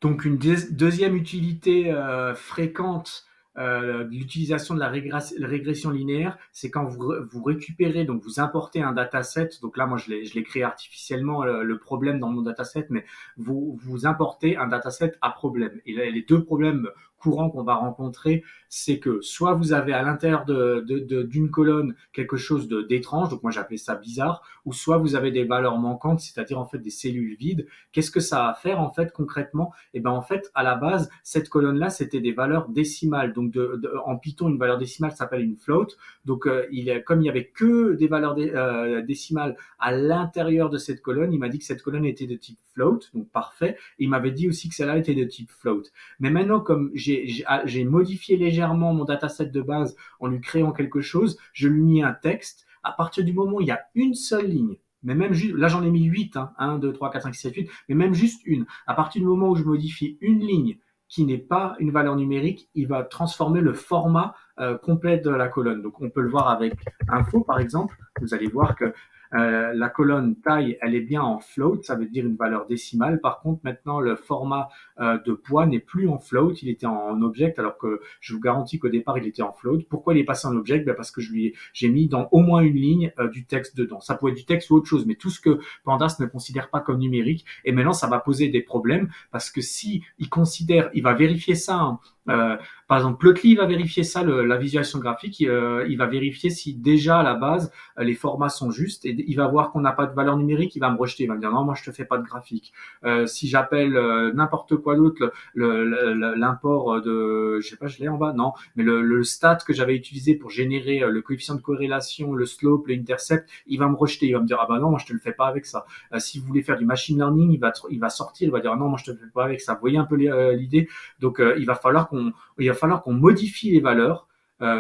Donc une deuxième utilité fréquente de l'utilisation de la régression linéaire, c'est quand vous récupérez, donc vous importez un dataset, donc là moi je l'ai créé artificiellement le problème dans mon dataset, mais vous importez un dataset à problème. Et là, les deux problèmes courants qu'on va rencontrer, c'est que soit vous avez à l'intérieur d'une colonne quelque chose d'étrange, donc moi j'appelais ça bizarre, ou soit vous avez des valeurs manquantes, c'est-à-dire en fait des cellules vides. Qu'est-ce que ça va faire en fait concrètement? Et ben en fait, à la base, cette colonne-là, c'était des valeurs décimales. Donc en Python, une valeur décimale s'appelle une float. Donc comme il y avait que des valeurs décimales à l'intérieur de cette colonne, il m'a dit que cette colonne était de type float, donc parfait. Et il m'avait dit aussi que celle-là était de type float. Mais maintenant, comme j'ai modifié légèrement mon dataset de base en lui créant quelque chose, je lui ai mis un texte. À partir du moment où il y a une seule ligne, mais même juste, là j'en ai mis 8, hein, 1, 2, 3, 4, 5, 6, 7, 8, mais même juste une. À partir du moment où je modifie une ligne qui n'est pas une valeur numérique, il va transformer le format complet de la colonne. Donc on peut le voir avec info par exemple. Vous allez voir que la colonne taille, elle est bien en float, ça veut dire une valeur décimale. Par contre, maintenant, le format de poids n'est plus en float, il était en object, alors que je vous garantis qu'au départ, il était en float. Pourquoi il est passé en object? Ben parce que j'ai mis dans au moins une ligne du texte dedans. Ça peut être du texte ou autre chose, mais tout ce que Pandas ne considère pas comme numérique. Et maintenant, ça va poser des problèmes parce que si il considère, il va vérifier ça, hein, par exemple, Plotly va vérifier ça, la visualisation graphique, il va vérifier si déjà à la base les formats sont justes et il va voir qu'on n'a pas de valeur numérique, il va me rejeter, il va me dire non, moi je te fais pas de graphique. Si j'appelle n'importe quoi d'autre, l'import de, je sais pas, je l'ai en bas, non, mais le stat que j'avais utilisé pour générer le coefficient de corrélation, le slope, l'intercept, il va me rejeter, il va me dire ah bah non, moi je te le fais pas avec ça. Si vous voulez faire du machine learning, il va sortir, il va dire ah non, moi je te le fais pas avec ça. Vous voyez un peu l'idée? Donc il va falloir qu'on modifie les valeurs,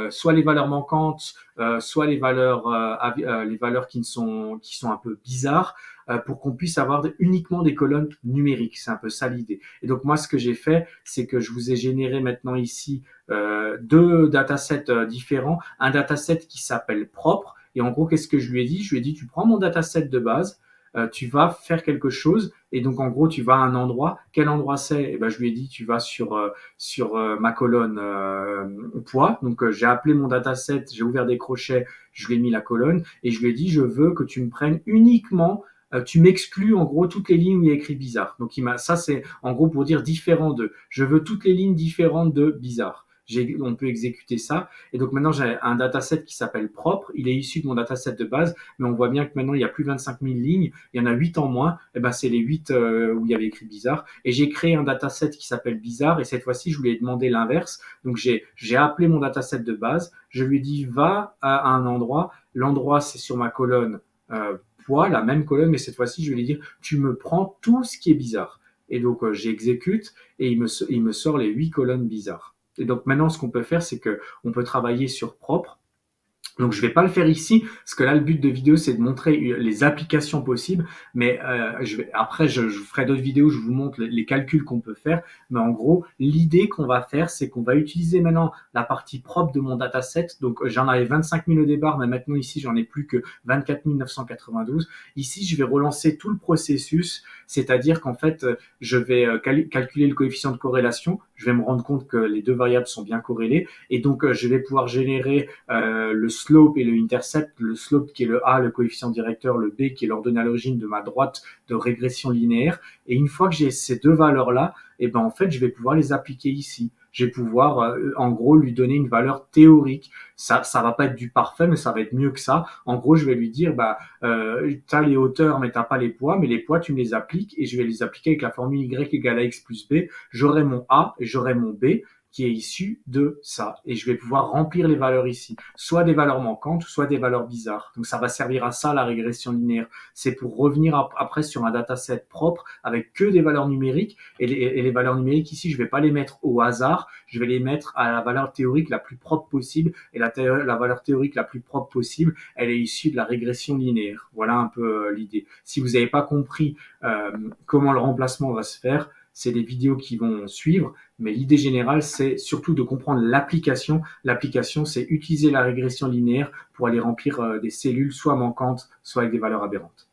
soit les valeurs manquantes, soit les valeurs qui sont un peu bizarres, pour qu'on puisse avoir uniquement des colonnes numériques. C'est un peu ça l'idée. Et donc moi, ce que j'ai fait, c'est que je vous ai généré maintenant ici deux datasets différents. Un dataset qui s'appelle propre. Et en gros, qu'est-ce que je lui ai dit? Je lui ai dit, tu prends mon dataset de base, tu vas faire quelque chose et donc en gros tu vas à un endroit. Quel endroit c'est? Et ben je lui ai dit tu vas sur ma colonne poids. Donc j'ai appelé mon dataset, j'ai ouvert des crochets, je lui ai mis la colonne et je lui ai dit je veux que tu me prennes uniquement tu m'exclus en gros toutes les lignes où il y a écrit bizarre. Donc ça c'est en gros pour dire différent de. Je veux toutes les lignes différentes de bizarre. On peut exécuter ça. Et donc maintenant, j'ai un dataset qui s'appelle propre. Il est issu de mon dataset de base, mais on voit bien que maintenant, il y a plus de 25 000 lignes. Il y en a 8 en moins. Et ben, c'est les 8 où il y avait écrit bizarre. Et j'ai créé un dataset qui s'appelle bizarre. Et cette fois-ci, je lui ai demandé l'inverse. Donc, j'ai appelé mon dataset de base. Je lui ai dit, va à un endroit. L'endroit, c'est sur ma colonne poids, la même colonne, mais cette fois-ci, je vais lui dire, tu me prends tout ce qui est bizarre. Et donc, j'exécute et il me sort les 8 colonnes bizarres. Et donc maintenant, ce qu'on peut faire, c'est qu'on peut travailler sur propre. Donc je vais pas le faire ici, parce que là le but de vidéo c'est de montrer les applications possibles, mais après je ferai d'autres vidéos où je vous montre les calculs qu'on peut faire, mais en gros l'idée qu'on va faire c'est qu'on va utiliser maintenant la partie propre de mon dataset, donc j'en avais 25 000 au départ, mais maintenant ici j'en ai plus que 24 992. Ici je vais relancer tout le processus, c'est-à-dire qu'en fait je vais calculer le coefficient de corrélation, je vais me rendre compte que les deux variables sont bien corrélées, et donc je vais pouvoir générer le slope et le intercept, le slope qui est le A, le coefficient directeur, le B qui est l'ordonnée à l'origine de ma droite de régression linéaire. Et une fois que j'ai ces deux valeurs-là, et ben en fait, je vais pouvoir les appliquer ici. Je vais pouvoir, en gros, lui donner une valeur théorique. Ça va pas être du parfait, mais ça va être mieux que ça. En gros, je vais lui dire, bah, t'as les hauteurs, mais t'as pas les poids, mais les poids, tu me les appliques, et je vais les appliquer avec la formule Y égale à X plus B. J'aurai mon A et j'aurai mon B qui est issu de ça. Et je vais pouvoir remplir les valeurs ici. Soit des valeurs manquantes, soit des valeurs bizarres. Donc ça va servir à ça, la régression linéaire. C'est pour revenir après sur un dataset propre avec que des valeurs numériques. Et les valeurs numériques ici, je vais pas les mettre au hasard. Je vais les mettre à la valeur théorique la plus propre possible. Et la valeur théorique la plus propre possible, elle est issue de la régression linéaire. Voilà un peu l'idée. Si vous n'avez pas compris comment le remplacement va se faire, c'est des vidéos qui vont suivre, mais l'idée générale, c'est surtout de comprendre l'application. L'application, c'est utiliser la régression linéaire pour aller remplir des cellules soit manquantes, soit avec des valeurs aberrantes.